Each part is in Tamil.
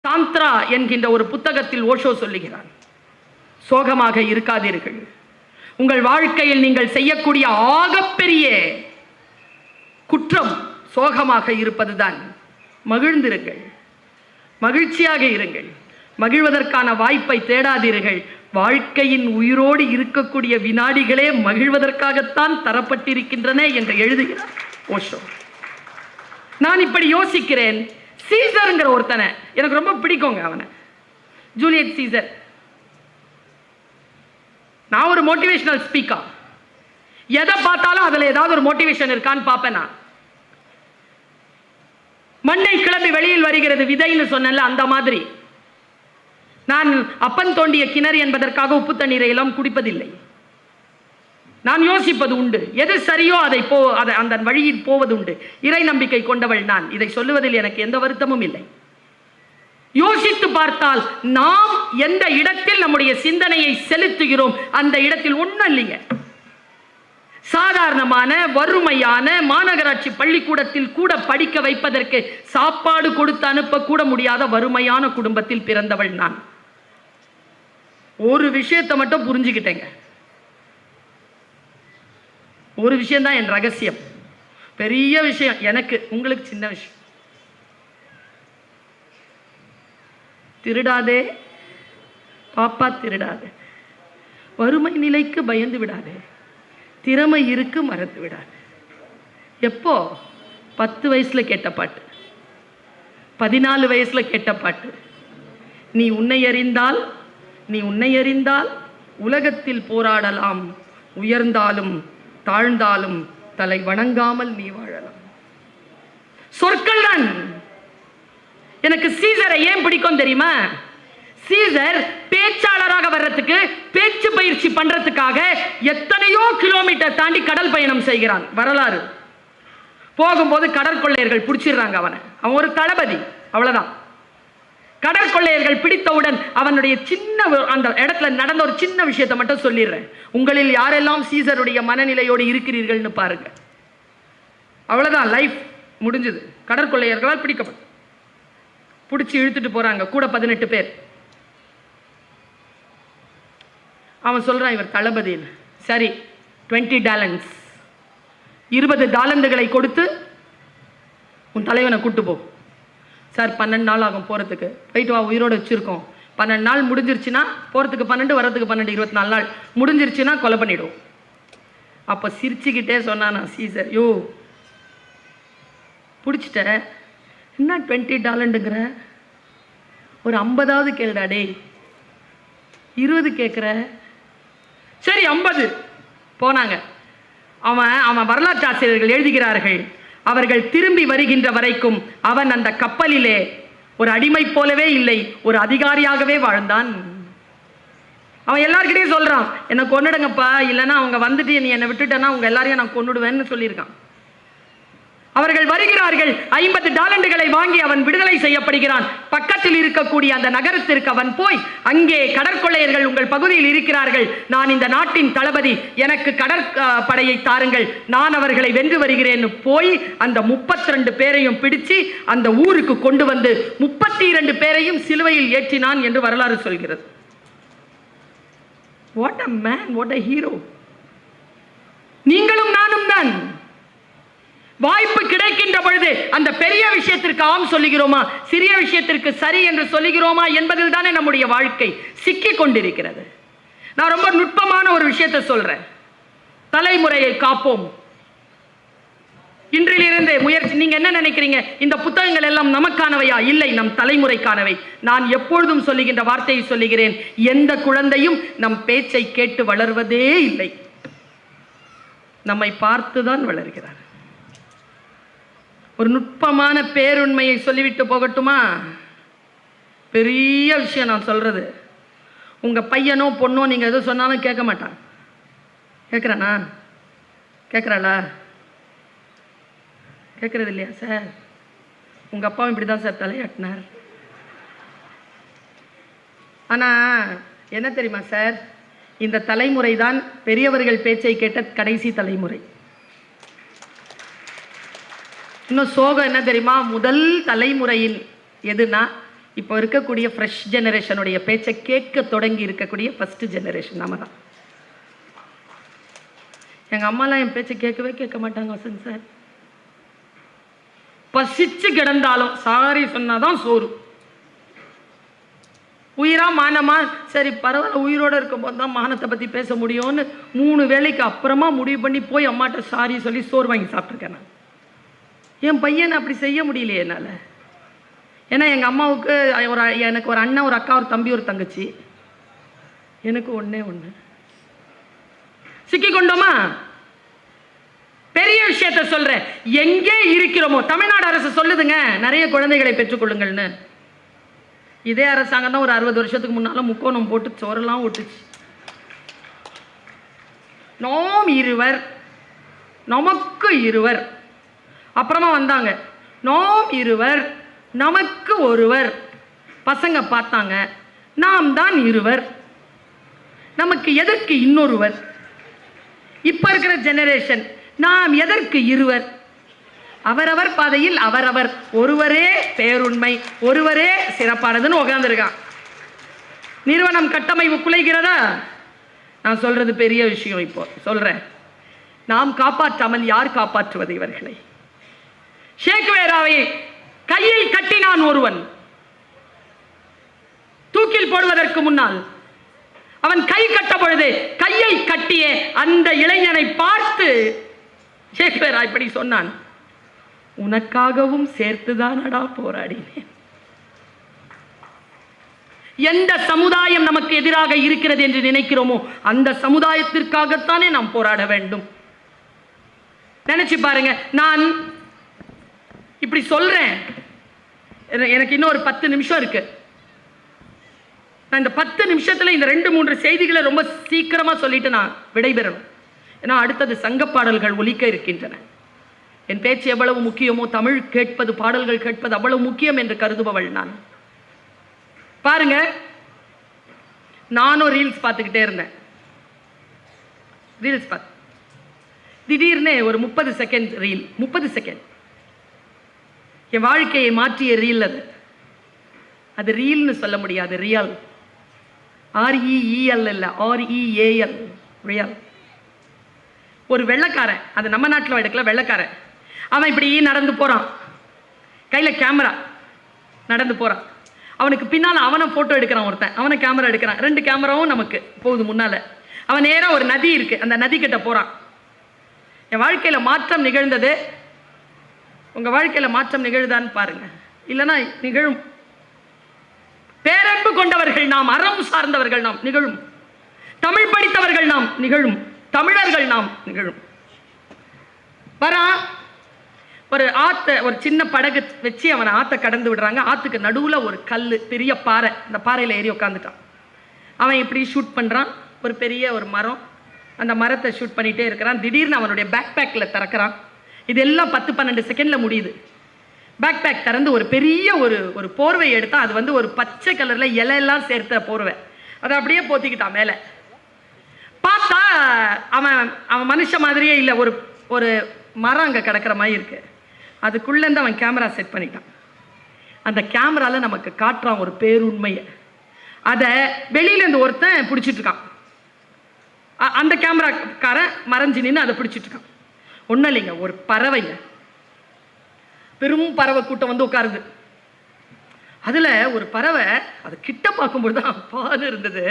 தாந்திரா என்கின்ற ஒரு புத்தகத்தில் ஓஷோ சொல்லுகிறார், சோகமாக இருக்காதீர்கள். உங்கள் வாழ்க்கையில் நீங்கள் செய்யக்கூடிய ஆகப்பெரிய குற்றம் சோகமாக இருப்பதுதான். மகிழ்ந்திருங்கள், மகிழ்ச்சியாக இருங்கள். மகிழ்வதற்கான வாய்ப்பை தேடாதீர்கள். வாழ்க்கையின் உயிரோடு இருக்கக்கூடிய வினாடிகளே மகிழ்வதற்காகத்தான் தரப்பட்டிருக்கின்றன என்று எழுதுகிறார் ஓஷோ. நான் இப்படி யோசிக்கிறேன். சீசர்ங்கிற ஒருத்தனை எனக்கு ரொம்ப பிடிக்குங்க. அவனை ஜூலியட் சீசர். நான் ஒரு மோட்டிவேஷனல் ஸ்பீக்கர். எதை பார்த்தாலும் அதில் ஏதாவது ஒரு மோட்டிவேஷன் இருக்கான்னு பார்ப்பேன். நான் மண்ணை கிளம்பி வெளியில் வருகிறது விதைன்னு சொன்னேன்ல, அந்த மாதிரி நான் அப்பன் தோண்டிய கிணறு என்பதற்காக உப்பு தண்ணீரை எல்லாம் குடிப்பதில்லை. நான் யோசிப்பது உண்டு. எது சரியோ அதை அந்த வழியில் போவது உண்டு. இறை நம்பிக்கை கொண்டவள் நான். இதை சொல்லுவதில் எனக்கு எந்த வருத்தமும் இல்லை. யோசித்து பார்த்தால் நாம் எந்த இடத்தில் நம்முடைய சிந்தனையை செலுத்துகிறோம் அந்த இடத்தில் ஒன்றும் இல்லைங்க. சாதாரணமான வறுமையான மாநகராட்சி பள்ளிக்கூடத்தில் கூட படிக்க வைப்பதற்கு சாப்பாடு கொடுத்து அனுப்ப கூட முடியாத வறுமையான குடும்பத்தில் பிறந்தவள் நான். ஒரு விஷயத்தை மட்டும் புரிஞ்சுக்கிட்டேங்க. ஒரு விஷயம்தான் என் ரகசியம். பெரிய விஷயம் எனக்கு, உங்களுக்கு சின்ன விஷயம். திருடாதே பாப்பா, திருடாதே. வறுமை நிலைக்கு பயந்து விடாதே. திறமை இருக்கு, மறந்து விடாது. எப்போ? 10 வயசுல கேட்ட பாட்டு, 14 வயசுல கேட்ட பாட்டு. நீ உன்னை அறிந்தால் உலகத்தில் போராடலாம், உயர்ந்தாலும் தாழ்ந்தாலும் தலை வணங்காமல் நீ வாழலாம். சொற்கள் தான். எனக்கு சீசரை ஏன் பிடிக்கும் தெரியுமா? சீசர் பேச்சாளராக வர்றதுக்கு, பேச்சு பயிற்சி பண்றதுக்காக எத்தனையோ கிலோமீட்டர் தாண்டி கடல் பயணம் செய்கிறான். வரலாறு. போகும்போது கடற்கொள்ளையர்கள் பிடிச்சிடுறாங்க அவனை. அவன் ஒரு தளபதி, அவ்வளவுதான். கடற்கொள்ளையர்கள் பிடித்தவுடன் அவனுடைய சின்ன அந்த இடத்துல நடந்த ஒரு சின்ன விஷயத்தை மட்டும் சொல்லிடுறேன். உங்களில் யாரெல்லாம் சீசருடைய மனநிலையோடு இருக்கிறீர்கள்னு பாருங்க. அவ்வளவுதான், லைஃப் முடிஞ்சது. கடற்கொள்ளையர்களால் பிடிச்சி இழுத்துட்டு போறாங்க, கூட 18 பேர். அவன் சொல்றான், இவர் தளபதி. சரி, 20 டாலன்ஸ், 20 டாலண்டுகளை கொடுத்து உன் தலைவனை கூட்டு போ. சார் 12 நாள் ஆகும் போகிறதுக்கு. போயிட்டு வா, உயிரோடு வச்சுருக்கோம். 12 நாள் முடிஞ்சிருச்சுன்னா போகிறதுக்கு 12, வரதுக்கு 12, 24 நாள் முடிஞ்சிருச்சுன்னா கொலை பண்ணிவிடுவோம். அப்போ சிரிச்சுக்கிட்டே சொன்னானா சீசர், யோ பிடிச்சிட்ட, என்ன 20 டாலண்டுங்கிற, ஒரு 50ஆவது கேளுடா டே, 20 கேட்குற, சரி 50. போனாங்க. அவன் வரலாற்று ஆசிரியர்கள் எழுதுகிறார்கள், அவர்கள் திரும்பி வருகின்ற வரைக்கும் அவன் அந்த கப்பலிலே ஒரு அடிமை போலவே இல்லை, ஒரு அதிகாரியாகவே வாழ்ந்தான். அவன் எல்லார்கிட்டையும் சொல்றான், என்னை கொன்னுடுங்கப்பா, இல்லைன்னா அவங்க வந்துட்டு நீ என்னை விட்டுட்டேன்னா அவங்க எல்லாரையும் நான் கொன்னுடுவேன்னு சொல்லியிருக்கான். அவர்கள் வருகிறார்கள். 50 டாலண்டுகளை வாங்கி அவன் விடுதலை செய்யப்படுகிறான். பக்கத்தில் இருக்கக்கூடிய அந்த நகரத்திற்கு அவன் போய், அங்கே கடற்கொள்ளையர்கள் உங்கள் பகுதியில் இருக்கிறார்கள், நான் இந்த நாட்டின் தளபதி, எனக்கு கடற்படையை தாருங்கள், நான் அவர்களை வென்று வருகிறேன். போய் அந்த 32 பேரையும் பிடிச்சு அந்த ஊருக்கு கொண்டு வந்து 32 பேரையும் சிலுவையில் ஏற்றினான் என்று வரலாறு சொல்கிறது. What a man, what a hero. நீங்களும் நானும் தான். வாய்ப்பு கிடைக்கின்ற பொழுது அந்த பெரிய விஷயத்திற்கு ஆம் சொல்லுகிறோமா, சிறிய விஷயத்திற்கு சரி என்று சொல்லுகிறோமா என்பதில் தானே நம்முடைய வாழ்க்கை சிக்கிக் கொண்டிருக்கிறது. நான் ரொம்ப நுட்பமான ஒரு விஷயத்தை சொல்றேன். தலைமுறையை காப்போம். இன்றிலிருந்து முயற்சி. நீங்க என்ன நினைக்கிறீங்க, இந்த புத்தகங்கள் எல்லாம் நமக்கானவையா? இல்லை, நம் தலைமுறைக்கானவை. நான் எப்பொழுதும் சொல்லுகின்ற வார்த்தையை சொல்லுகிறேன், எந்த குழந்தையும் நம் பேச்சை கேட்டு வளர்வதே இல்லை, நம்மை பார்த்துதான் வளர்கிறார். ஒரு நுட்பமான பேருண்மையை சொல்லிவிட்டு போகட்டுமா? பெரிய விஷயம் நான் சொல்றது. உங்க பையனோ பொண்ணோ நீங்க எதோ சொன்னாலும் கேட்க மாட்டான். கேட்குறானா? கேட்குறாளா? கேட்கறது இல்லையா? சார் உங்க அப்பாவும் இப்படிதான் சார் தலையாட்டினார். ஆனா என்ன தெரியுமா சார், இந்த தலைமுறை தான் பெரியவர்கள் பேச்சை கேட்ட கடைசி தலைமுறை. இன்னும் சோகம் என்ன தெரியுமா, முதல் தலைமுறையில் எதுனா இப்போ இருக்கக்கூடிய ஃப்ரெஷ் ஜெனரேஷனுடைய பேச்சை கேட்க தொடங்கி இருக்கக்கூடிய ஃபர்ஸ்ட் ஜெனரேஷன் நம்ம தான். எங்கள் அம்மாலாம் என் பேச்சை கேட்கவே கேட்க மாட்டாங்க வசந்த் சார். பசிச்சு கிடந்தாலும் சாரி சொன்னாதான் சோறு. உயிரா மானமா, சரி பரவாயில்ல உயிரோடு இருக்கும்போது தான் மானத்தை பற்றி பேச முடியும்னு 3 வேளைக்கு அப்புறமா முடிவு பண்ணி போய் அம்மாட்ட சாரி சொல்லி சோறு வாங்கி சாப்பிட்ருக்கேன் நான். என் பையனை அப்படி செய்ய முடியலையே என்னால். ஏன்னா எங்கள் அம்மாவுக்கு எனக்கு ஒரு அண்ணன், ஒரு அக்கா, ஒரு தம்பி, ஒரு தங்கச்சி. எனக்கு ஒன்றே ஒன்று. சிக்கிக்கொண்டோமா? பெரிய விஷயத்த சொல்கிறேன். எங்கே இருக்கிறோமோ, தமிழ்நாடு அரசு சொல்லுதுங்க நிறைய குழந்தைகளை பெற்றுக்கொள்ளுங்கள்னு. இதே அரசாங்கம் தான் ஒரு 60 வருஷத்துக்கு முன்னால் முக்கோணம் போட்டு சோரெல்லாம் ஒட்டுச்சு. நாம் இருவர் நமக்கு இருவர், அப்புறமா வந்தாங்க நாம் இருவர் நமக்கு ஒருவர். பசங்க பார்த்தாங்க நாம் தான் இருவர், நமக்கு எதற்கு இன்னொருவர். இப்போ இருக்கிற ஜெனரேஷன் நாம் எதற்கு இருவர்? அவரவர் பாதையில் அவரவர், ஒருவரே பேருண்மை, ஒருவரே சிறப்பானதுன்னு உட்கார்ந்துருக்கான். நிறுவனம் கட்டமைப்பு குலைகிறதா? நான் சொல்றது பெரிய விஷயம். இப்போ சொல்றேன், நாம் காப்பாற்றாமல் யார் காப்பாற்றுவது இவர்களை? ஷேக்வேராவை கையை கட்டினான் ஒருவன். தூக்கில் போடுவதற்கு முன்னால் அவன் கை கட்ட பொழுது கையை கட்டிய அந்த இளைஞனை பார்த்து ஷேக்வேரா இப்படி சொன்னான், உனக்காகவும் சேர்த்துதானடா போராடினேன். எந்த சமுதாயம் நமக்கு எதிராக இருக்கிறது என்று நினைக்கிறோமோ அந்த சமுதாயத்திற்காகத்தானே நாம் போராட வேண்டும். நினைச்சு பாருங்க, நான் இப்படி சொல்றேன், எனக்கு இன்னும் ஒரு 10 நிமிஷம் இருக்கு. நான் இந்த 10 நிமிஷத்துல இந்த 2-3 செய்திகளை ரொம்ப சீக்கிரமா சொல்லிட்டு நான் விடைபெறணும். ஏன்னா அடுத்தது சங்க பாடல்கள் ஒலிக்க இருக்கின்றன. என் பேச்சு எவ்வளவு முக்கியமோ தமிழ் கேட்பது, பாடல்கள் கேட்பது அவ்வளவு முக்கியம் என்று கருதுபவள் நான். பாருங்க, நானும் ரீல்ஸ் பார்த்துக்கிட்டே இருந்தேன். ரீல்ஸ் பார்த்து திடீர்னு ஒரு 30 செகண்ட் ரீல், 30 செகண்ட் என் வாழ்க்கையை மாற்றிய ரீல். அது ரீல்னு சொல்ல முடியாது, ரியல். REEL இல்ல, REAL, ரியல். ஒரு வெள்ளைக்காரன், அது நம்ம நாட்டில் எடுக்கல, வெள்ளைக்காரன். அவன் இப்படி நடந்து போறான், கையில கேமரா, நடந்து போறான். அவனுக்கு பின்னால் அவனை போட்டோ எடுக்கிறான் ஒருத்தன், அவனை கேமரா எடுக்கிறான். 2 கேமராவும் நமக்கு போகுது முன்னால. அவன் நேரம் ஒரு நதி இருக்கு, அந்த நதி கிட்ட போறான். என் வாழ்க்கையில மாற்றம் நிகழ்ந்தது. உங்க வாழ்க்கையில மாற்றம் நிகழ்தான்னு பாருங்க, இல்லைன்னா நிகழும். பேரன்பு கொண்டவர்கள் நாம், அறம் சார்ந்தவர்கள் நாம், நிகழும். தமிழ் படித்தவர்கள் நாம், நிகழும். தமிழர்கள் நாம், நிகழும். வரா ஒரு ஆத்த, ஒரு சின்ன படகு வச்சு அவனை ஆற்ற கடந்து விடுறாங்க. ஆற்றுக்கு நடுவில் ஒரு கல், பெரிய பாறை. அந்த பாறையில் ஏறி உட்காந்துட்டான். அவன் இப்படி ஷூட் பண்ணுறான். ஒரு பெரிய ஒரு மரம், அந்த மரத்தை ஷூட் பண்ணிகிட்டே இருக்கிறான். திடீர்னு அவனுடைய பேக் பேக்கில் திறக்கிறான். இதெல்லாம் 10-12 செகண்டில் முடியுது. பேக் பேக் திறந்து ஒரு பெரிய ஒரு போர்வை எடுத்தான். அது வந்து ஒரு பச்சை கலரில் இலையெல்லாம் சேர்த்த போர்வை. அதை அப்படியே போத்திக்கிட்டான் மேலே. பார்த்தா அவன் மனுஷ மாதிரியே இல்லை, ஒரு மரம் அங்கே கிடக்கிற மாதிரி இருக்கு. அதுக்குள்ளேருந்து அவன் கேமரா செட் பண்ணிட்டான். அந்த கேமராவில் நமக்கு காட்டுறான் ஒரு பேருண்மையை. அதை வெளியிலேருந்து ஒருத்தன் பிடிச்சிட்டு இருக்கான். அந்த கேமராக்காரன் மறைஞ்சு நின்று அதை பிடிச்சிட்டு இருக்கான். ஒன்றும் இல்லைங்க, ஒரு பறவைங்க, பெரும் பறவை கூட்டம் வந்து உட்காருது. அதில் ஒரு பறவை, அது கிட்ட பார்க்கும்போது தான் பால் இருந்தது.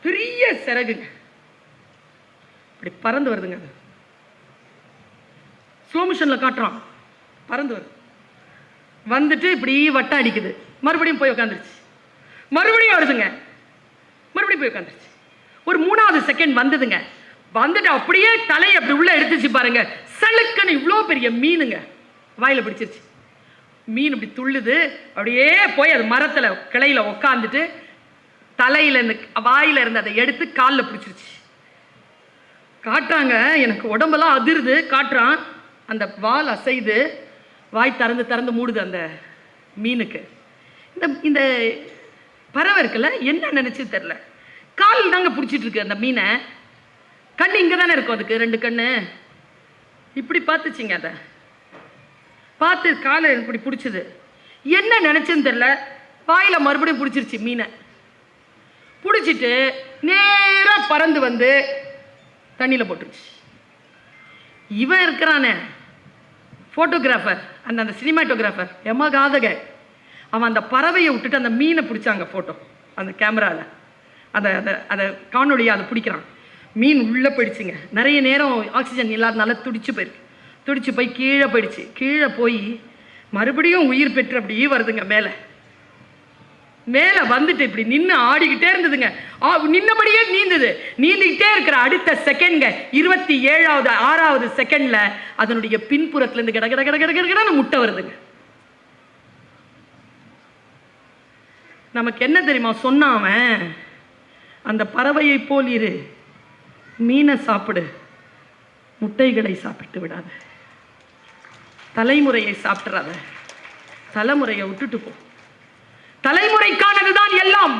பெரிய சிறகுங்க, இப்படி பறந்து வருதுங்க. அது ஸ்லோ மோஷனில் காட்டுறான். பறந்து வருது, வந்துட்டு இப்படி வட்டம் அடிக்குது. மறுபடியும் போய் உட்காந்துருச்சு. மறுபடியும் வருதுங்க, மறுபடியும் போய் உட்காந்துருச்சு. ஒரு 3வது செகண்ட் வந்ததுங்க. வந்துட்டு அப்படியே தலையை அப்படி உள்ள எடுத்துச்சு பாருங்க. சலுக்குன்னு இவ்வளோ பெரிய மீனுங்க வாயில் பிடிச்சிருச்சு. மீன் இப்படி துள்ளுது. அப்படியே போய் அது மரத்தில் கிளையில் உக்காந்துட்டு தலையில் இருந்து வாயில் இருந்து அதை எடுத்து காலில் பிடிச்சிருச்சு. காட்டுறாங்க, எனக்கு உடம்பெல்லாம் அதிருது. காட்டுறான், அந்த வால் அசைது, வாய் திறந்து மூடுது அந்த மீனுக்கு. இந்த பறவை இருக்குல்ல, என்ன நினைச்சு தெரியல, கால் தாங்க பிடிச்சிட்டு இருக்கு அந்த மீனை. கண்ணு இங்கே தானே இருக்கும் அதுக்கு, 2 கண்ணு. இப்படி பார்த்துச்சிங்க. அதை பார்த்து காலை இப்படி பிடிச்சது. என்ன நினைச்சுன்னு தெரியல, வாயில மறுபடியும் பிடிச்சிருச்சு மீனை. பிடிச்சிட்டு நேரா பறந்து வந்து தண்ணியில் போட்டுருச்சு. இவன் இருக்கிறானே ஃபோட்டோகிராஃபர், அந்த சினிமாட்டோகிராஃபர் எமகாதக, அவன் அந்த பறவையை விட்டுட்டு அந்த மீனை பிடிச்சாங்க ஃபோட்டோ, அந்த கேமராவில் அதை காணொலியாக அதை பிடிக்கிறான். மீன் உள்ளே போயிடுச்சுங்க. நிறைய நேரம் ஆக்சிஜன் இல்லாதனால துடிச்சு போயிருக்கு. துடிச்சு போய் கீழே போயிடுச்சு. கீழே போய் மறுபடியும் உயிர் பெற்று அப்படியே வருதுங்க. மேலே வந்துட்டு இப்படி நின்று ஆடிக்கிட்டே இருந்ததுங்க. நின்னபடியே நீந்திக்கிட்டே இருக்கிற அடுத்த செகண்ட்ங்க 27வது 6வது செகண்ட்ல அதனுடைய பின்புறத்துலேருந்து கட கட கட கட கடன்னு முட்டை வருதுங்க. நமக்கு என்ன தெரியுமா சொன்னாவன், அந்த பறவையை போல் இரு, மீனை சாப்பிடு, முட்டைகளை சாப்பிட்டு விடாத, தலைமுறையை சாப்பிட்றாத, தலைமுறையை விட்டுட்டு போ. தலைமுறைக்கானதுதான் எல்லாம்.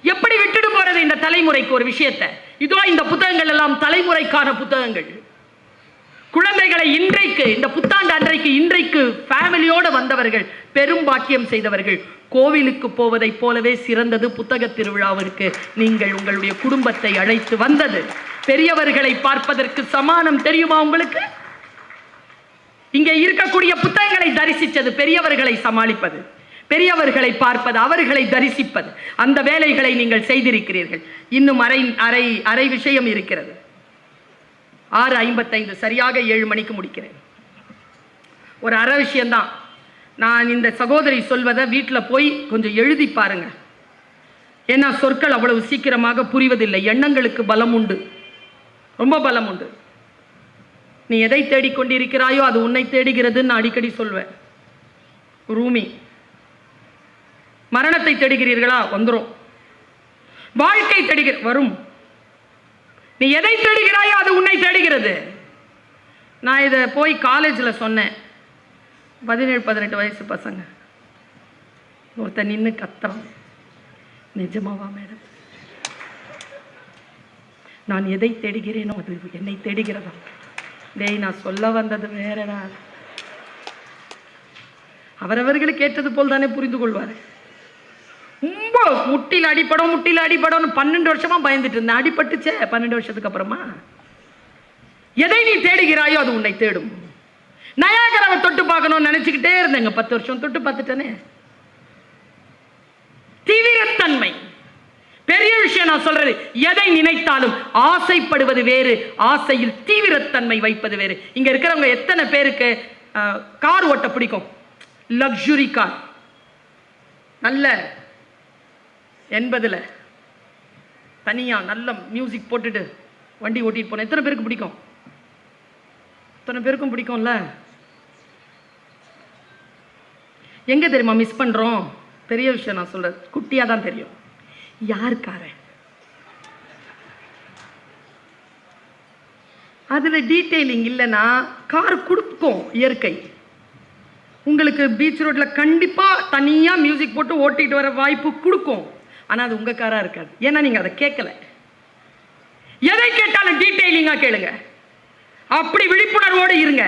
எப்படி விட்டுட்டு போறது இந்த தலைமுறைக்கு ஒரு விஷயத்தை? இதோ இந்த புத்தகங்கள் எல்லாம் தலைமுறைக்கான புத்தகங்கள். குழந்தைகளை இன்றைக்கு இந்த புத்தாண்டு அன்றைக்கு இன்றைக்கு ஃபேமிலியோடு வந்தவர்கள் பெரும் பாக்கியம் செய்தவர்கள். கோவிலுக்கு போவதை போலவே சிறந்தது புத்தக திருவிழாவிற்கு நீங்கள் உங்களுடைய குடும்பத்தை அழைத்து வந்தது. பெரியவர்களை பார்ப்பதற்கு சமானம் தெரியுமா உங்களுக்கு? இங்கே இருக்கக்கூடிய புத்தகங்களை தரிசித்தது பெரியவர்களை சமாளிப்பது, பெரியவர்களை பார்ப்பது, அவர்களை தரிசிப்பது, அந்த வேலைகளை நீங்கள் செய்திருக்கிறீர்கள். இன்னும் அரை விஷயம் இருக்கிறது. 6:55 சரியாக 7 மணிக்கு முடிக்கிறேன். ஒரு அரை விஷயம்தான். நான் இந்த சகோதரி சொல்வதை வீட்டில் போய் கொஞ்சம் எழுதி பாருங்க. ஏன்னா சொற்கள் அவ்வளவு சீக்கிரமாக புரிவதில்லை. எண்ணங்களுக்கு பலம் உண்டு, ரொம்ப பலம் உண்டு. நீ எதை தேடிக்கொண்டிருக்கிறாயோ அது உன்னை தேடுகிறதுன்னு நான் அடிக்கடி சொல்வேன். ரூமி, மரணத்தை தேடுகிறீர்களா? வந்துடும். வாழ்க்கை தேடுகிற வரும். நீ எதை தேடுகிறாயோ அது உன்னை தேடுகிறது. நான் இதை போய் காலேஜில் சொன்னேன். 17-18 வயசு பசங்க ஒருத்தன் நின்று கத்துறான், நிஜமாவா மேடம்? நான் எதை தேடுகிறேனோ அது என்னை தேடுகிறதா? டேய், நான் சொல்ல வந்தது வேறடா. அவரவர்களுக்கு ஏற்றது போல் தானே புரிந்து கொள்வார். ரொம்ப முட்டியில் அடிப்படும் 12 வருஷமா பயந்துட்டு இருந்தேன். அடிபட்டுச்சே 12 வருஷத்துக்கு அப்புறமா. எதை நீ தேடுகிறாயோ அது உன்னை தேடும். நயாகராவை தொட்டு பார்க்கணும்னு நினைச்சுக்கிட்டே இருந்தேங்க. 10 வருஷம் தொட்டு பார்த்துட்டேனே. தீவிரத்தன்மை பெரிய விஷயம். நான் சொல்றது, எதை நினைத்தாலும் ஆசைப்படுவது வேறு, ஆசையில் தீவிரத்தன்மை வைப்பது வேறு. இங்க இருக்கிறவங்க எத்தனை பேருக்கு கார் ஓட்ட பிடிக்கும்? லக்ஸுரி கார், நல்ல 80ல் தனியா நல்ல மியூசிக் போட்டுட்டு வண்டி ஓட்டிட்டு போன எத்தனை பேருக்கு பிடிக்கும்? எத்தனை பேருக்கும் பிடிக்கும்ல. எங்க தெரியுமா மிஸ் பண்றோம்? பெரிய விஷயம் நான் சொல்றது, குட்டியா தான் தெரியும். யார் கார அதுல டீட்டெயிலிங் இல்லைன்னா கார் கொடுக்கும் இயற்கை. உங்களுக்கு பீச் ரோட்ல கண்டிப்பா தனியா மியூசிக் போட்டு ஓட்டிட்டு வர வாய்ப்பு கொடுக்கும். ஆனா அது உங்க காரா இருக்காது. ஏன்னா நீங்க அதை கேட்கல. எதை கேட்டாலும் டீட்டெயிலிங்கா கேளுங்க. அப்படி விழிப்புணர்வோடு இருங்க.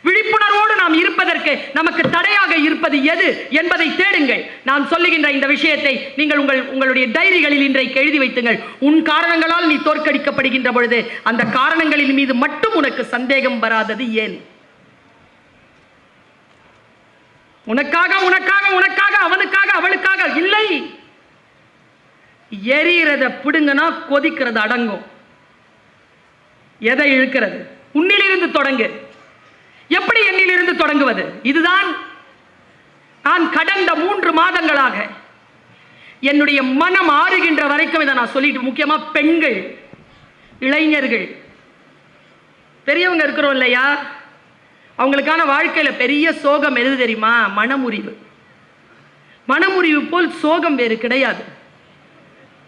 விழிப்புணர்வோடு நாம் இருப்பதற்கு நமக்கு தடையாக இருப்பது எது என்பதை தேடுங்கள். நான் சொல்லுகின்ற இந்த விஷயத்தை நீங்கள் உங்களுடைய டைரிகளில் இன்றைக்கு எழுதி வைத்துங்கள். உன் காரணங்களால் நீ தோற்கடிக்கப்படுகின்ற பொழுது அந்த காரணங்களின் மீது மட்டும் உனக்கு சந்தேகம் வராதது ஏன்? உனக்காக உனக்காக உனக்காக அவனுக்காக அவளுக்காக இல்லை. எரியறத பிடுங்கனா கொதிக்கிறது அடங்கும். எதை இழுக்கிறது? உன்னிலிருந்து தொடங்கு. எப்படி என்னிலிருந்து தொடங்குவது? இதுதான் நான் கடந்த 3 மாதங்களாக என்னுடைய மனம் ஆறுகின்ற வரைக்கும் இதை நான் சொல்லிட்டு, முக்கியமா பெண்கள், இளைஞர்கள், பெரியவங்க இருக்கிறோம் இல்லையா, அவங்களுக்கான வாழ்க்கையில பெரிய சோகம் எது தெரியுமா? மனமுறிவு. மனமுறிவு போல் சோகம் வேறு கிடையாது.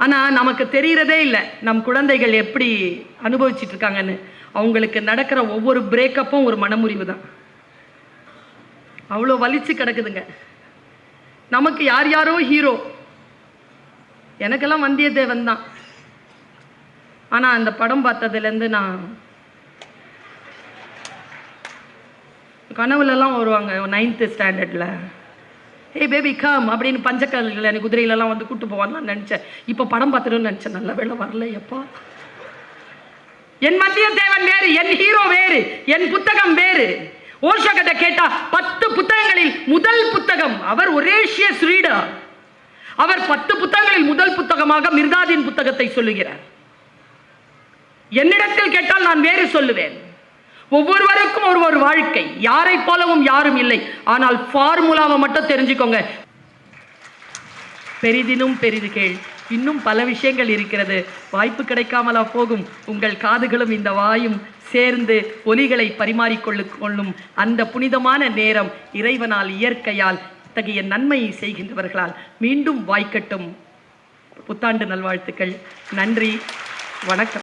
ஆனா நமக்கு தெரியறதே இல்லை நம் குழந்தைகள் எப்படி அனுபவிச்சுட்டு இருக்காங்கன்னு. அவங்களுக்கு நடக்கிற ஒவ்வொரு பிரேக்கப்பும் ஒரு மனமுறிவு தான். அவ்வளோ வலிச்சு கிடக்குதுங்க. நமக்கு யார் யாரோ ஹீரோ. எனக்கெல்லாம் வந்தியத்தேவன் தான். ஆனா அந்த படம் பார்த்ததுலேருந்து நான் கனவுலலாம் வருவாங்க 9th ஸ்டாண்டர்டில் ஏய் பேபி கம் அப்படின்னு பஞ்சக்கல்கள் எனக்கு குதிரையிலலாம் வந்து கூட்டு போவான்லாம் நினச்சேன். இப்போ படம் பார்த்துட்டோன்னு நினச்சேன். நல்ல வேளை வரல. எப்பா, என் மத்திய தேவன் வேறு, என் ஹீரோ வேறு, என் புத்தகம் வேறு. ஓஷோ கிட்ட கேட்டா 10 புத்தகங்களில் முதல் புத்தகம், அவர் ஒரேஷியஸ் ரீடர், அவர் 10 புத்தகங்களில் முதல் புத்தகமாக மிர்தாதின் புத்தகத்தை சொல்லுகிறார். என்னிடத்தில் கேட்டால் நான் வேறு சொல்லுவேன். ஒவ்வொருவருக்கும் ஒரு வாழ்க்கை, யாரை போலவும் யாரும் இல்லை. ஆனால் ஃபார்முலாவை மட்டும் தெரிஞ்சுக்கோங்க. பெரிதினும் பெரிது கேள், இன்னும் பல விஷயங்கள் இருக்கிறது. வாய்ப்பு கிடைக்காமலா போகும். உங்கள் காதுகளும் இந்த வாயும் சேர்ந்து ஒலிகளை பரிமாறிக்கொள்ளும் அந்த புனிதமான நேரம் இறைவனால், இயற்கையால், இத்தகைய நன்மையை செய்கின்றவர்களால் மீண்டும் வாய்க்கட்டும். புத்தாண்டு நல்வாழ்த்துக்கள். நன்றி, வணக்கம்.